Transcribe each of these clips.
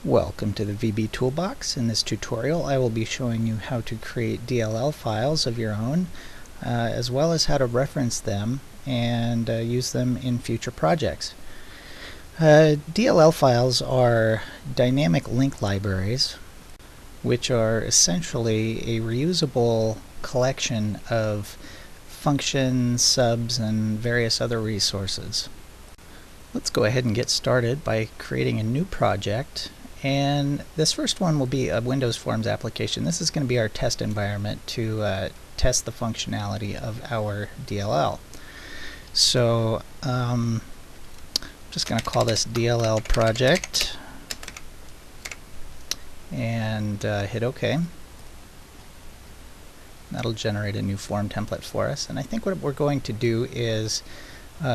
Welcome to the VB Toolbox. In this tutorial I will be showing you how to create DLL files of your own, as well as how to reference them and use them in future projects. DLL files are dynamic link libraries, which are essentially a reusable collection of functions, subs, and various other resources. Let's go ahead and get started by creating a new project. And this first one will be a Windows Forms application. This is going to be our test environment to test the functionality of our DLL. So I'm just going to call this DLL Project and hit OK. That'll generate a new form template for us. And I think what we're going to do is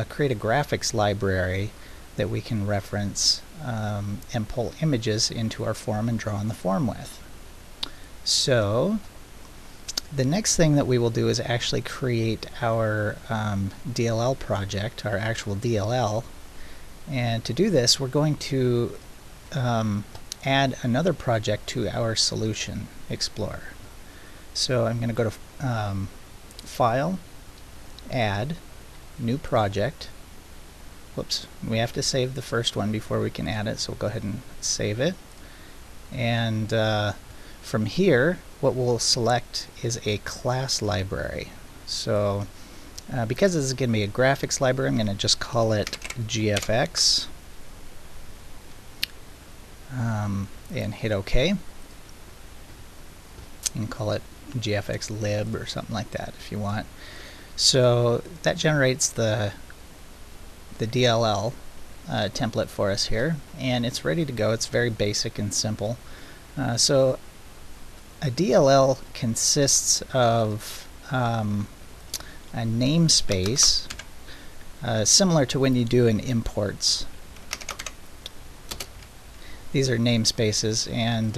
create a graphics library that we can reference and pull images into our form and draw on the form with. So the next thing that we will do is actually create our DLL project, our actual DLL, and to do this we're going to add another project to our Solution Explorer. So I'm going to go to File, Add, New Project. Whoops, we have to save the first one before we can add it, so we'll go ahead and save it. And from here, what we'll select is a class library. So because this is going to be a graphics library, I'm going to just call it GFX and hit OK. You can call it GFX lib or something like that if you want. So that generates the DLL template for us here, and it's ready to go. It's very basic and simple. So a DLL consists of a namespace similar to when you do an imports. These are namespaces, and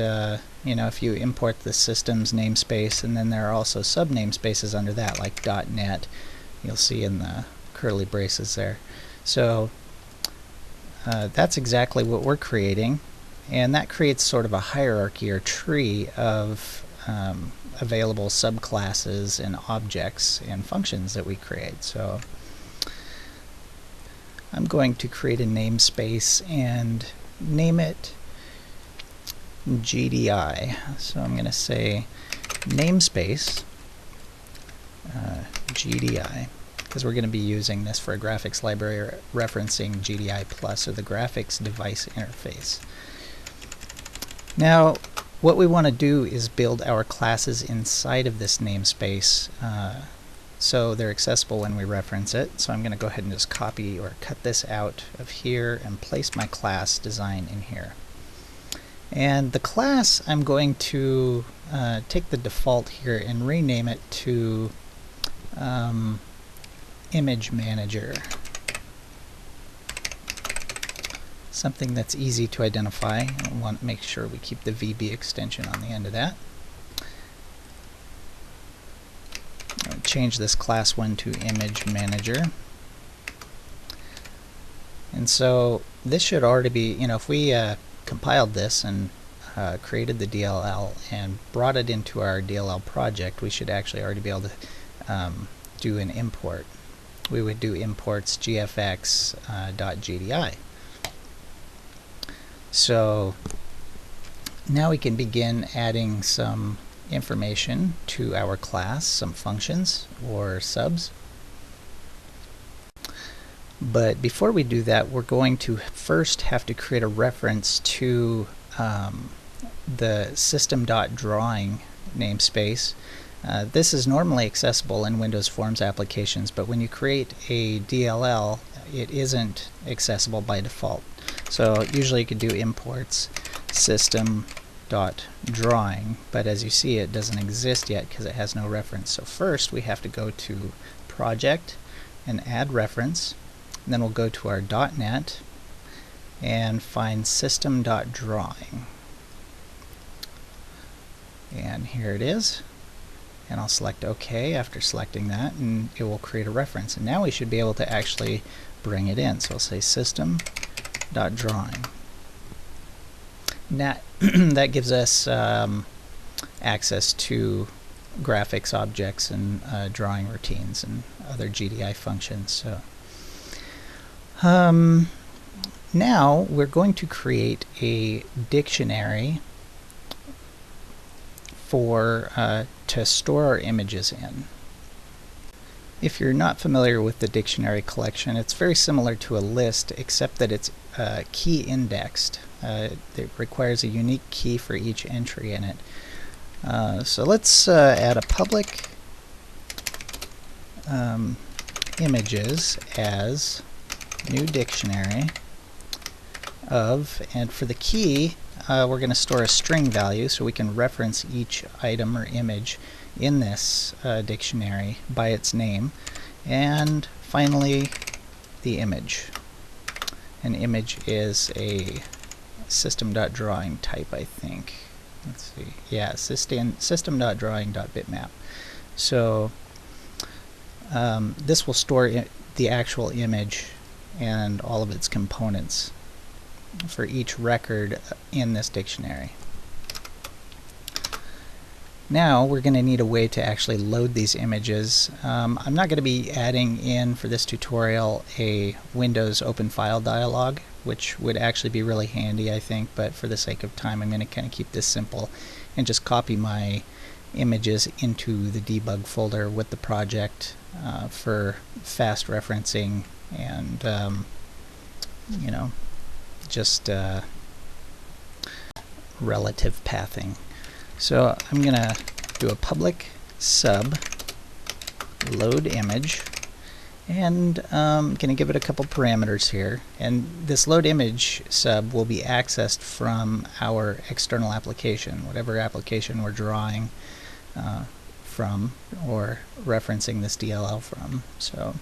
you know, if you import the system's namespace, and then there are also sub namespaces under that, like .NET, you'll see in the curly braces there. So that's exactly what we're creating, and that creates sort of a hierarchy or tree of available subclasses and objects and functions that we create. So I'm going to create a namespace and name it GDI. So I'm going to say namespace GDI, because we're going to be using this for a graphics library referencing GDI Plus, or the Graphics Device Interface. Now what we want to do is build our classes inside of this namespace so they're accessible when we reference it. So I'm going to go ahead and just copy or cut this out of here and place my class design in here. And the class, I'm going to take the default here and rename it to Image Manager. Something that's easy to identify. I want to make sure we keep the VB extension on the end of that. I'll change this class one to Image Manager. And so this should already be, you know, if we compiled this and created the DLL and brought it into our DLL project, we should actually already be able to do an import. We would do imports gfx.gdi. So now we can begin adding some information to our class, some functions or subs. But before we do that, we're going to first have to create a reference to the System.Drawing namespace. This is normally accessible in Windows Forms applications, but when you create a DLL, it isn't accessible by default. So usually you could do imports System.Drawing, but as you see, it doesn't exist yet because it has no reference. So first we have to go to Project and add reference, and then we'll go to our .NET and find System.Drawing. And here it is. And I'll select OK after selecting that, and it will create a reference. And now we should be able to actually bring it in. So I'll say System.Drawing. that gives us access to graphics objects and drawing routines and other GDI functions. So now we're going to create a dictionary for to store our images in. If you're not familiar with the dictionary collection, it's very similar to a list, except that it's key indexed. It requires a unique key for each entry in it. So let's add a public images as new dictionary of, and for the key we're going to store a string value so we can reference each item or image in this dictionary by its name. And finally, the image. An image is a System.Drawing type, I think. Let's see. Yeah, System.Drawing.bitmap. So this will store the actual image and all of its components for each record in this dictionary. Now we're going to need a way to actually load these images. I'm not going to be adding in for this tutorial a Windows Open File dialog, which would actually be really handy, I think, but for the sake of time I'm going to kind of keep this simple and just copy my images into the debug folder with the project for fast referencing and you know, just relative pathing. So I'm going to do a public sub load image, and I'm going to give it a couple parameters here. And this load image sub will be accessed from our external application, whatever application we're drawing from or referencing this DLL from. So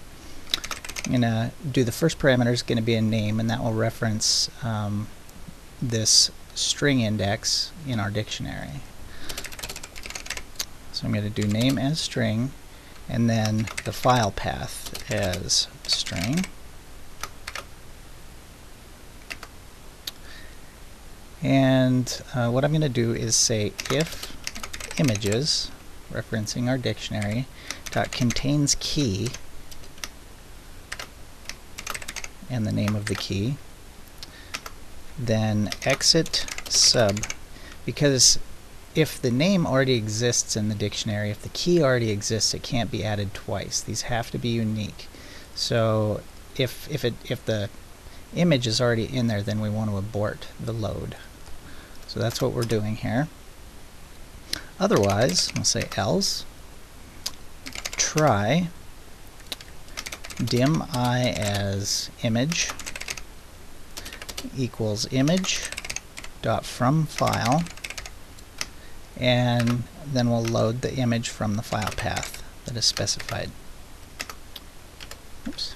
I'm going to do the first parameter is going to be a name, and that will reference this string index in our dictionary. So I'm going to do name as string, and then the file path as string. And what I'm going to do is say if images, referencing our dictionary, dot contains key, and the name of the key, then exit sub, because if the name already exists in the dictionary, if the key already exists, it can't be added twice. These have to be unique. So if the image is already in there, then we want to abort the load. So that's what we're doing here. Otherwise, we'll say else try dim I as image equals image dot from file, and then we'll load the image from the file path that is specified. Oops.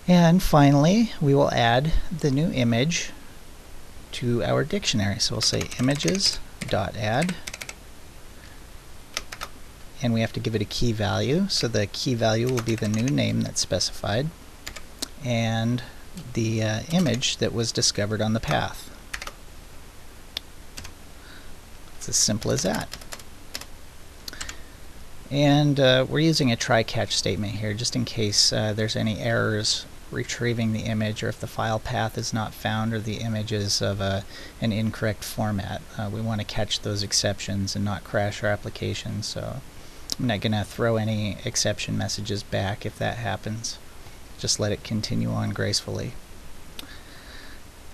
And finally, we will add the new image to our dictionary. So we'll say images.add, and we have to give it a key value. So the key value will be the new name that's specified and the image that was discovered on the path. It's as simple as that. And we're using a try-catch statement here just in case there's any errors retrieving the image, or if the file path is not found or the image is of an incorrect format. We want to catch those exceptions and not crash our application, so I'm not going to throw any exception messages back if that happens. Just let it continue on gracefully.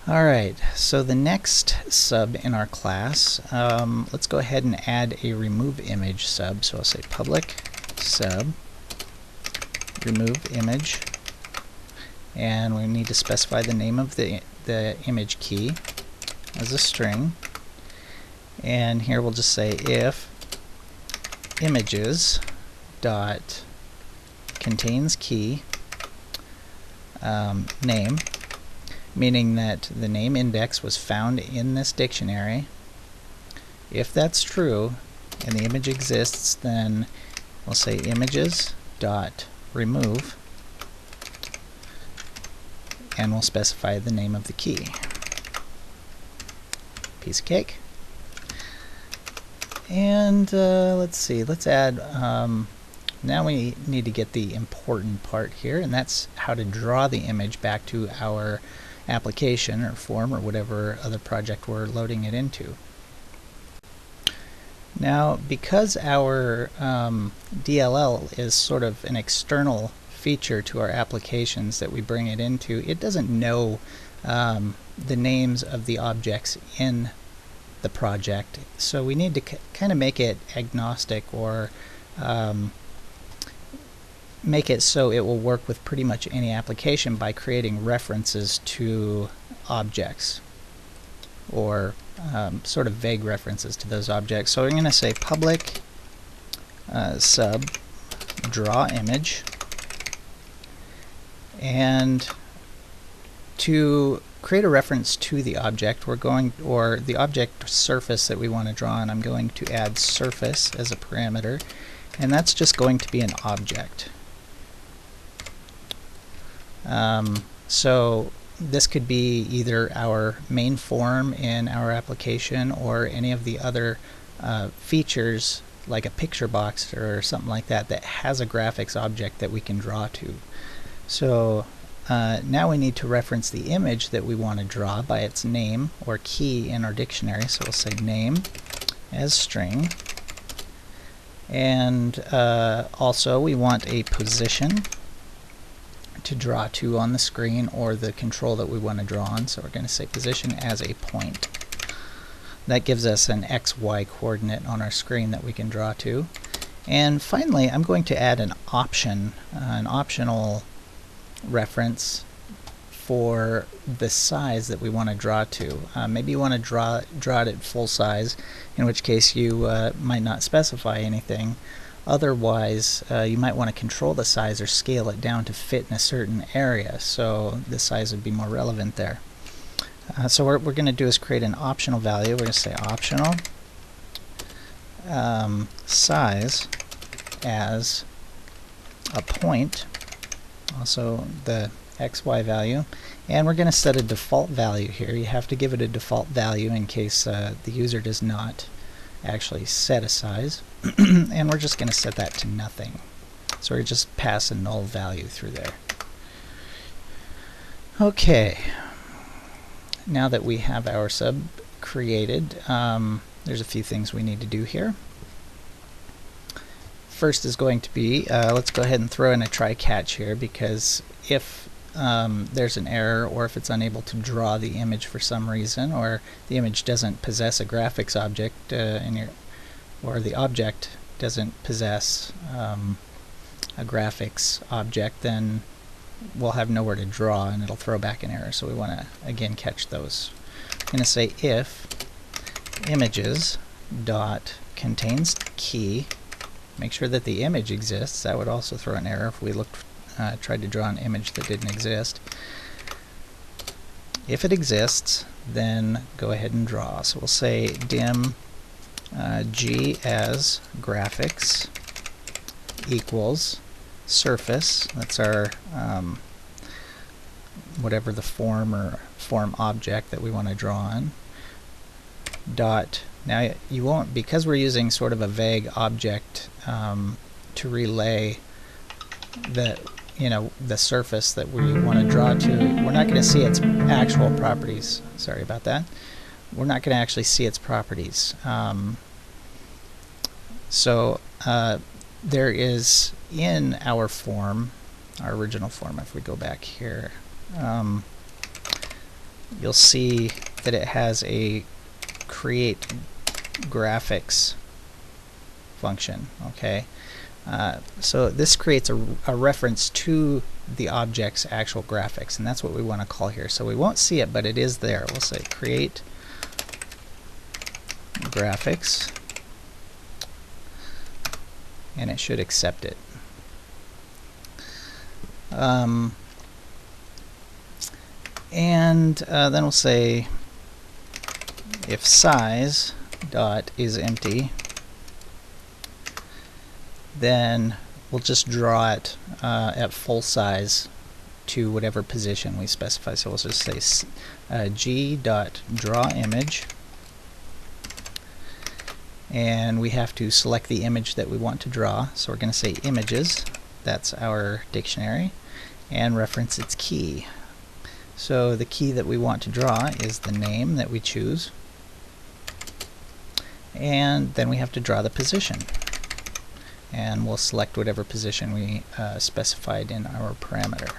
Alright, so the next sub in our class, let's go ahead and add a remove image sub. So I'll say public sub remove image, and we need to specify the name of the image key as a string, and here we'll just say if images dot contains key name, meaning that the name index was found in this dictionary. If that's true and the image exists, then we'll say images dot remove and we'll specify the name of the key. Piece of cake. And let's see, let's add, now we need to get the important part here, and that's how to draw the image back to our application or form or whatever other project we're loading it into. Now, because our DLL is sort of an external feature to our applications that we bring it into, it doesn't know the names of the objects in the project, so we need to kind of make it agnostic, or make it so it will work with pretty much any application by creating references to objects, or sort of vague references to those objects. So I'm going to say public sub draw image, and to create a reference to the object, we're going, or the object surface that we want to draw, and I'm going to add surface as a parameter, and that's just going to be an object. So this could be either our main form in our application, or any of the other features like a PictureBox or something like that that has a graphics object that we can draw to. So now we need to reference the image that we want to draw by its name or key in our dictionary. So we'll say name as string, and also we want a position to draw to on the screen, or the control that we want to draw on. So we're going to say position as a point. That gives us an XY coordinate on our screen that we can draw to. And finally, I'm going to add an option, an optional reference for the size that we want to draw to. Maybe you want to draw it at full size, in which case you might not specify anything. Otherwise, you might want to control the size or scale it down to fit in a certain area, so the size would be more relevant there. So what we're going to do is create an optional value. We're going to say optional size as a point, also the XY value, and we're going to set a default value here. You have to give it a default value in case the user does not actually set a size. And we're just going to set that to nothing. So we're just pass a null value through there. Okay, now that we have our sub created, there's a few things we need to do here. First is going to be, let's go ahead and throw in a try catch here, because if there's an error, or if it's unable to draw the image for some reason, or the image doesn't possess a graphics object or the object doesn't possess a graphics object, then we'll have nowhere to draw and it'll throw back an error. So we want to again catch those. I'm going to say if images dot contains key, make sure that the image exists. That would also throw an error if we tried to draw an image that didn't exist. If it exists, then go ahead and draw. So we'll say dim g as graphics equals surface. That's our whatever the form or form object that we want to draw on. Dot. Now you won't, because we're using sort of a vague object to relay the surface that we want to draw to. We're not going to see its actual properties. Sorry about that. We're not going to actually see its properties. So there is in our form, our original form, if we go back here, you'll see that it has a create graphics function. Okay, so this creates a reference to the object's actual graphics, and that's what we want to call here. So we won't see it, but it is there. We'll say create graphics, and it should accept it. And then we'll say if size dot is empty, then we'll just draw it at full size to whatever position we specify. So we'll just say g.drawImage, and we have to select the image that we want to draw. So we're going to say images, that's our dictionary, and reference its key. So the key that we want to draw is the name that we choose, and then we have to draw the position, and we'll select whatever position we specified in our parameter.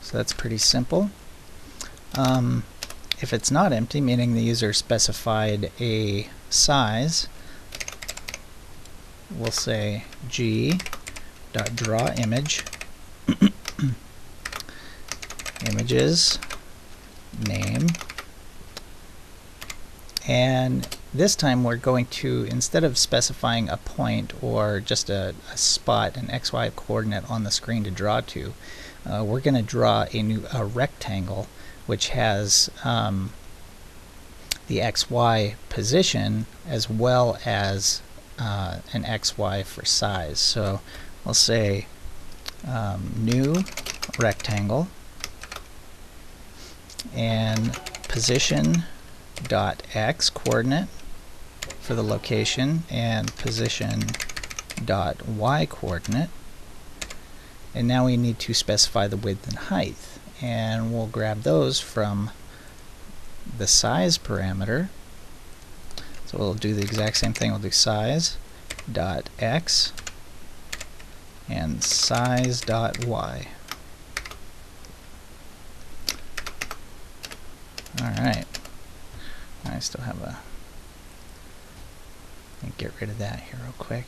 So that's pretty simple. If it's not empty, meaning the user specified a size, we'll say g.drawImage images name, and this time we're going to, instead of specifying a point or just a spot, an XY coordinate on the screen to draw to, we're going to draw a rectangle which has the XY position as well as an XY for size. So we'll say new rectangle and position dot x coordinate for the location and position dot y coordinate, and now we need to specify the width and height, and we'll grab those from the size parameter. So we'll do the exact same thing. We'll do size dot x and size dot y. Alright, I still have a, let me get rid of that here real quick.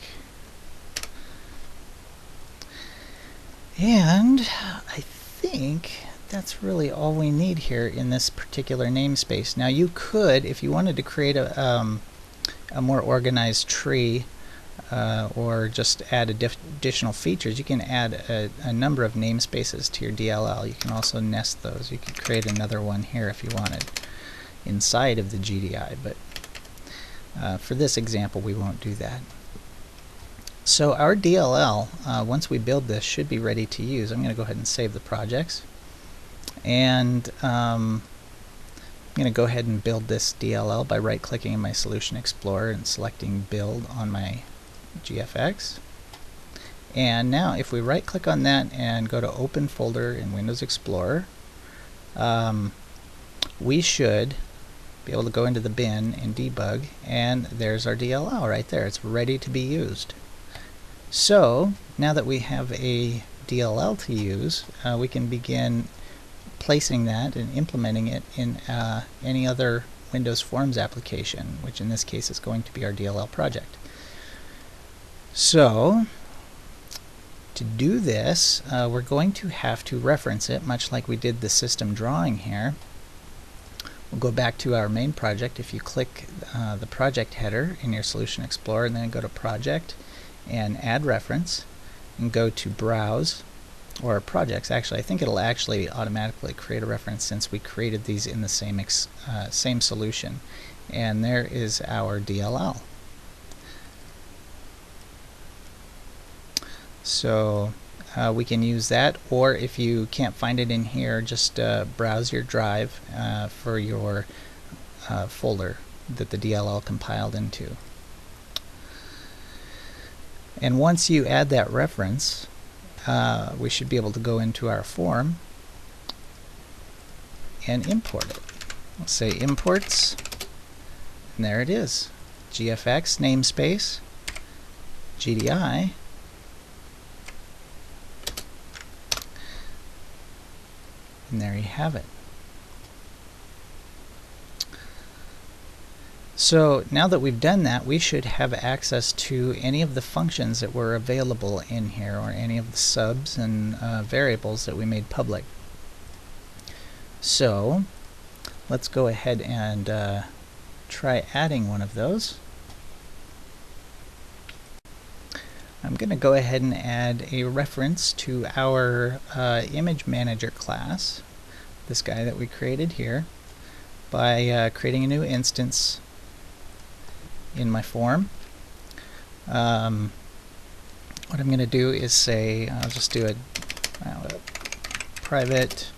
And I think that's really all we need here in this particular namespace. Now you could, if you wanted to create a more organized tree or just add additional features, you can add a number of namespaces to your DLL. You can also nest those. You could create another one here if you wanted inside of the GDI, but for this example we won't do that. So our DLL, once we build this, should be ready to use. I'm going to go ahead and save the projects, and I'm going to go ahead and build this DLL by right-clicking in my Solution Explorer and selecting Build on my GFX. And now if we right-click on that and go to Open Folder in Windows Explorer, we should be able to go into the bin and debug, and there's our DLL right there. It's ready to be used. So now that we have a DLL to use, we can begin placing that and implementing it in any other Windows Forms application, which in this case is going to be our DLL project. So to do this, we're going to have to reference it, much like we did the system drawing here. We'll go back to our main project. If you click the project header in your Solution Explorer and then go to Project and Add Reference and go to Browse, or Projects. Actually, I think it'll actually automatically create a reference since we created these in the same solution. And there is our DLL. So we can use that, or if you can't find it in here, just browse your drive for your folder that the DLL compiled into. And once you add that reference, we should be able to go into our form and import it. We'll say imports, and there it is. GFX namespace, GDI, and there you have it. So now that we've done that, we should have access to any of the functions that were available in here, or any of the subs and variables that we made public. So let's go ahead and try adding one of those. I'm going to go ahead and add a reference to our image manager class, this guy that we created here, by creating a new instance in my form. What I'm going to do is say, I'll just do a private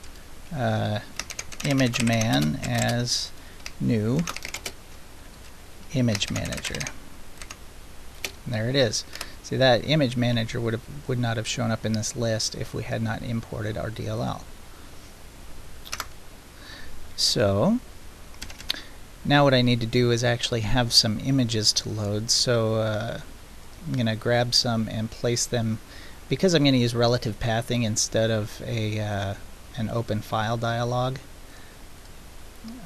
image man as new image manager. And there it is. See, that image manager would not have shown up in this list if we had not imported our DLL. So now what I need to do is actually have some images to load. So I'm going to grab some and place them, because I'm going to use relative pathing instead of an open file dialog.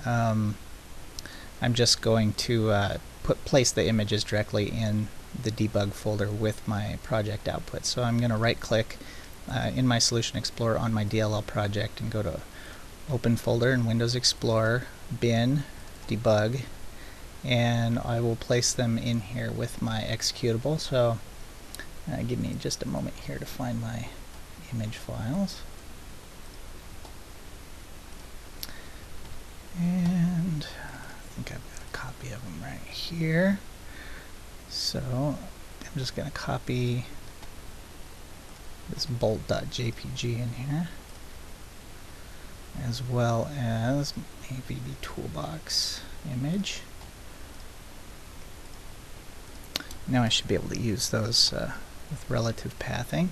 I'm just going to place the images directly in the debug folder with my project output. So I'm going to right click in my Solution Explorer on my DLL project and go to Open Folder in Windows Explorer, Bin, Debug, and I will place them in here with my executable. So give me just a moment here to find my image files. And I think I've got a copy of them right here. So I'm just going to copy this bolt.jpg in here, as well as a VB Toolbox image. Now I should be able to use those with relative pathing.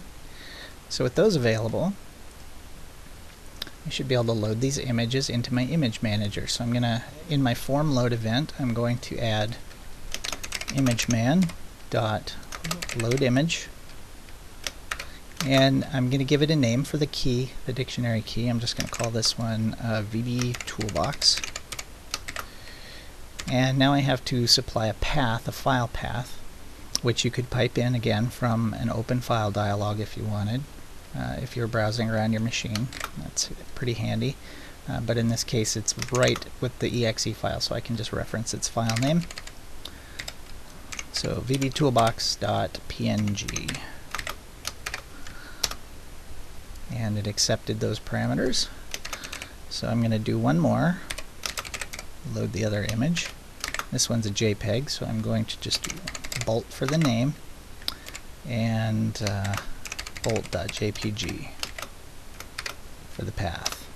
So with those available, I should be able to load these images into my image manager. So I'm going to, in my form load event, I'm going to add imageman.loadImage, and I'm going to give it a name for the key, the dictionary key. I'm just going to call this one VB Toolbox. And now I have to supply a path, a file path, which you could pipe in again from an open file dialog if you wanted. If you're browsing around your machine, that's pretty handy. But in this case, it's right with the exe file, so I can just reference its file name. So vbtoolbox.png, and it accepted those parameters. So I'm going to do one more, load the other image. This one's a JPEG, so I'm going to just do bolt for the name and bolt.jpg for the path.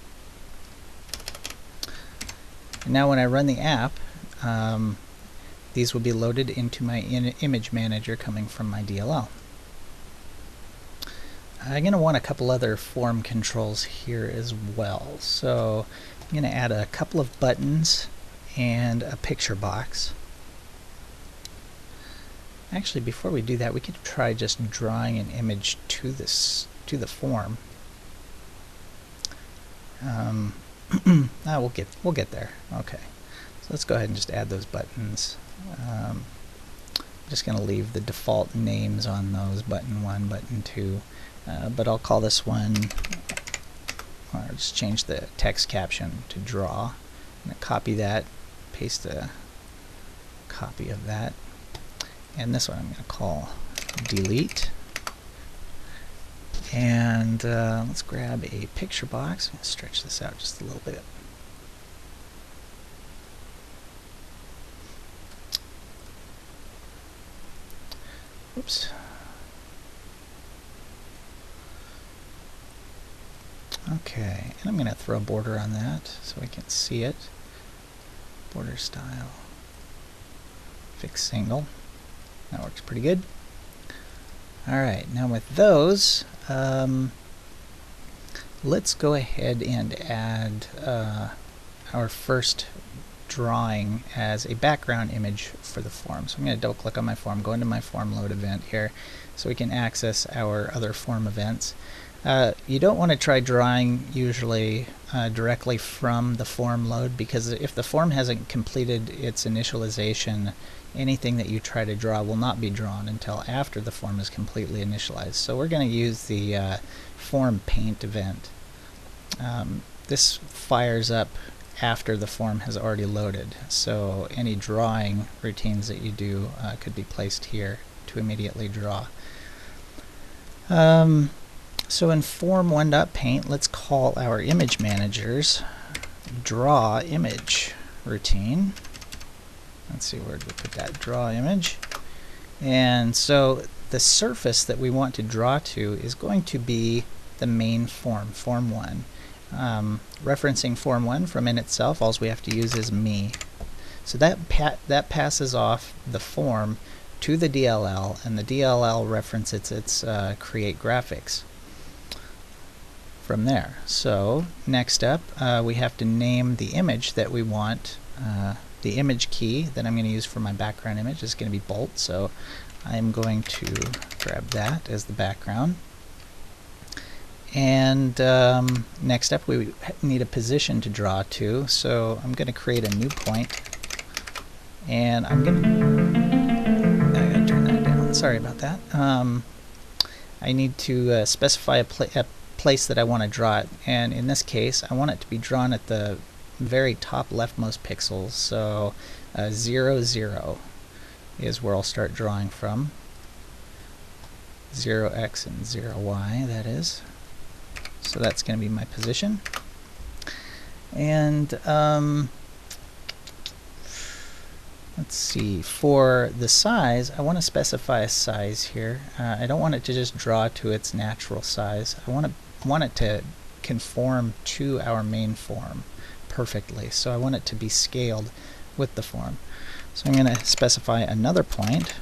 And now when I run the app, these will be loaded into my image manager coming from my DLL. I'm going to want a couple other form controls here as well. So I'm going to add a couple of buttons and a picture box. Actually, before we do that, we could try just drawing an image to the form. We'll get there. Okay, so let's go ahead and just add those buttons. I'm just going to leave the default names on those, button 1, button 2, but I'll call this one, or just change the text caption to draw. I'm going to copy that, paste a copy of that, and this one I'm going to call delete. And let's grab a picture box. I'm going to stretch this out just a little bit. Oops. Okay, and I'm going to throw a border on that so we can see it. Border style, fix single. That works pretty good. Alright, now with those, let's go ahead and add our first drawing as a background image for the form. So I'm going to double click on my form, go into my form load event here so we can access our other form events. You don't want to try drawing usually directly from the form load, because if the form hasn't completed its initialization, anything that you try to draw will not be drawn until after the form is completely initialized. So we're going to use the form paint event. This fires up after the form has already loaded, so any drawing routines that you do could be placed here to immediately draw. So in form1.paint, let's call our image managers draw image routine. Let's see, where do we put that? Draw image. And so the surface that we want to draw to is going to be the main form, form 1. Referencing form 1 from in itself, all we have to use is me. So that passes off the form to the DLL, and the DLL references its create graphics from there. So next up, we have to name the image that we want. The image key that I'm going to use for my background image is going to be bolt, so I'm going to grab that as the background. And next up, we need a position to draw to, so I'm going to create a new point, and I gotta turn that down. Sorry about that. I need to specify a place that I want to draw it, and in this case, I want it to be drawn at the very top leftmost pixels. So 0, 0 is where I'll start drawing from. 0x and 0y, that is. So that's going to be my position. And let's see, for the size, I want to specify a size here. I don't want it to just draw to its natural size. I want it to conform to our main form perfectly. So I want it to be scaled with the form. So I'm going to specify another point,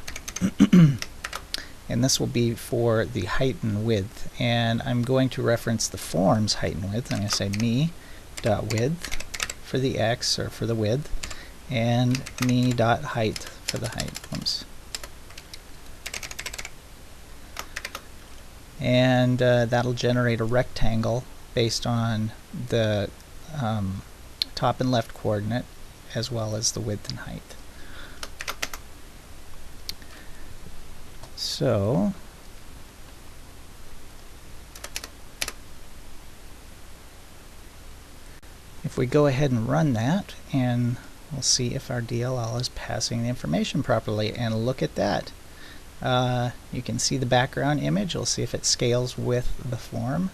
and this will be for the height and width. And I'm going to reference the form's height and width. I'm going to say me.width for the x, or for the width, and me.height for the height. Oops. And that'll generate a rectangle based on the top and left coordinate, as well as the width and height. So if we go ahead and run that, and we'll see if our DLL is passing the information properly, and look at that. You can see the background image. We'll see if it scales with the form.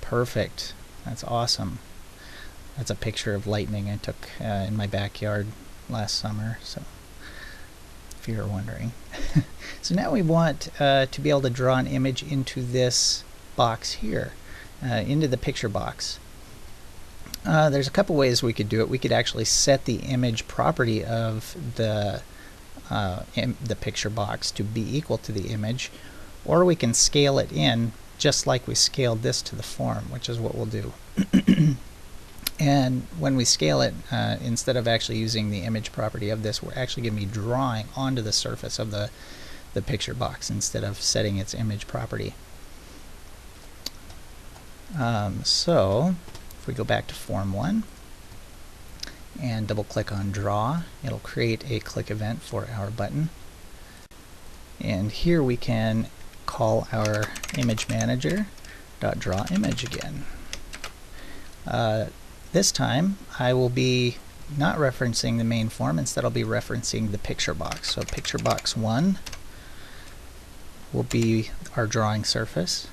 Perfect. That's awesome. That's a picture of lightning I took in my backyard last summer, so if you were wondering. So now we want to be able to draw an image into this box here, into the picture box. There's a couple ways we could do it. We could actually set the image property of the picture box to be equal to the image, or we can scale it in just like we scaled this to the form, which is what we'll do. And when we scale it, instead of actually using the image property of this, we're actually going to be drawing onto the surface of the picture box instead of setting its image property. So if we go back to form 1 and double click on draw, it'll create a click event for our button. And here we can call our image manager .draw image again. This time I will be not referencing the main form, instead I'll be referencing the picture box. So picture box 1 will be our drawing surface,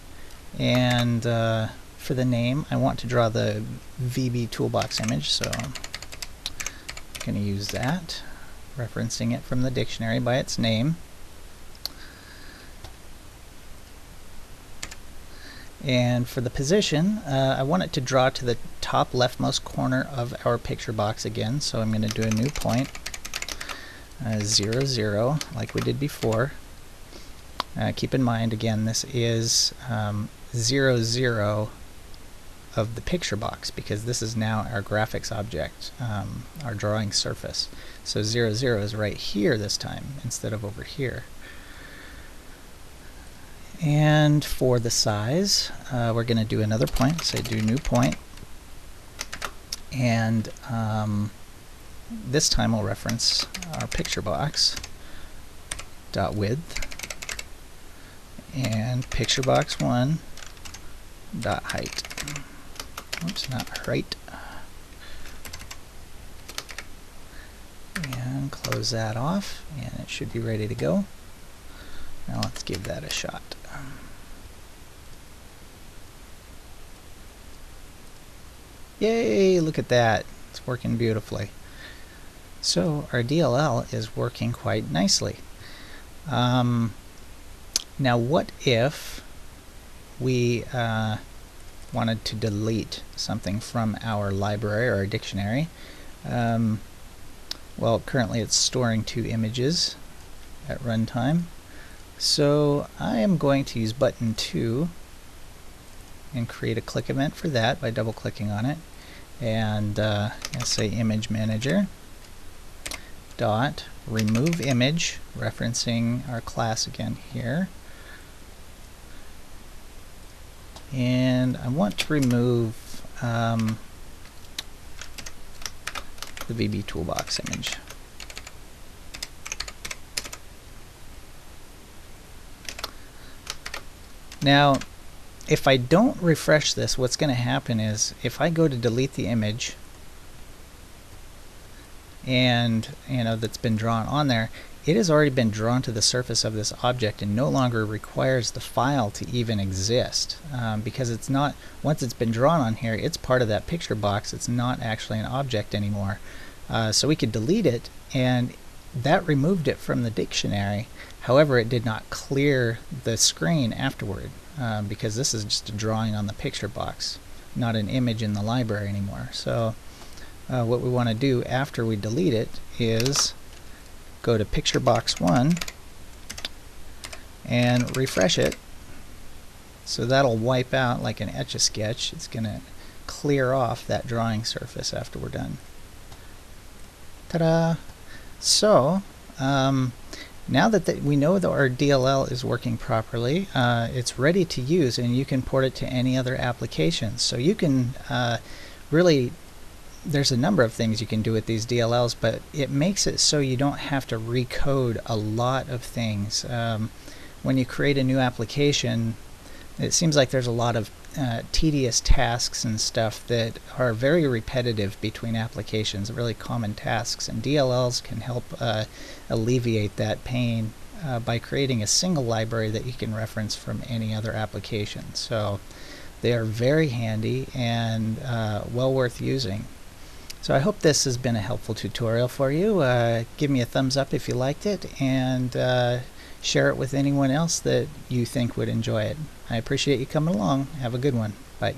and for the name I want to draw the VB toolbox image, so I'm going to use that, referencing it from the dictionary by its name. And for the position, I want it to draw to the top leftmost corner of our picture box again, so I'm going to do a new point, 0, 0, like we did before. Keep in mind, again, this is 0, 0 of the picture box, because this is now our graphics object, our drawing surface. So 0, 0 is right here this time, instead of over here. And for the size, we're going to do another point, so do new point, and this time we'll reference our picture box .width and picture box 1 .height. Oops, not height. And close that off, and it should be ready to go. Now let's give that a shot. Yay, look at that. It's working beautifully. So our DLL is working quite nicely. Now what if we wanted to delete something from our library or our dictionary. Well, currently it's storing 2 images at runtime. So I am going to use button 2 and create a click event for that by double clicking on it, and say image manager dot remove image, referencing our class again here, and I want to remove the VB Toolbox image. Now, if I don't refresh this, what's going to happen is if I go to delete the image and that's been drawn on there, it has already been drawn to the surface of this object and no longer requires the file to even exist, because it's not, once it's been drawn on here, it's part of that picture box. It's not actually an object anymore. So we could delete it, and that removed it from the dictionary. However, it did not clear the screen afterward, because this is just a drawing on the picture box, not an image in the library anymore. So what we want to do after we delete it is go to PictureBox 1 and refresh it. So that'll wipe out like an Etch-a-Sketch. It's going to clear off that drawing surface after we're done. Ta-da! So now that we know that our DLL is working properly, it's ready to use, and you can port it to any other applications. So you can really, there's a number of things you can do with these DLLs, but it makes it so you don't have to recode a lot of things. When you create a new application, it seems like there's a lot of tedious tasks and stuff that are very repetitive between applications, really common tasks, and DLLs can help alleviate that pain by creating a single library that you can reference from any other application. So they are very handy and well worth using. So I hope this has been a helpful tutorial for you. Give me a thumbs up if you liked it, and share it with anyone else that you think would enjoy it. I appreciate you coming along. Have a good one. Bye.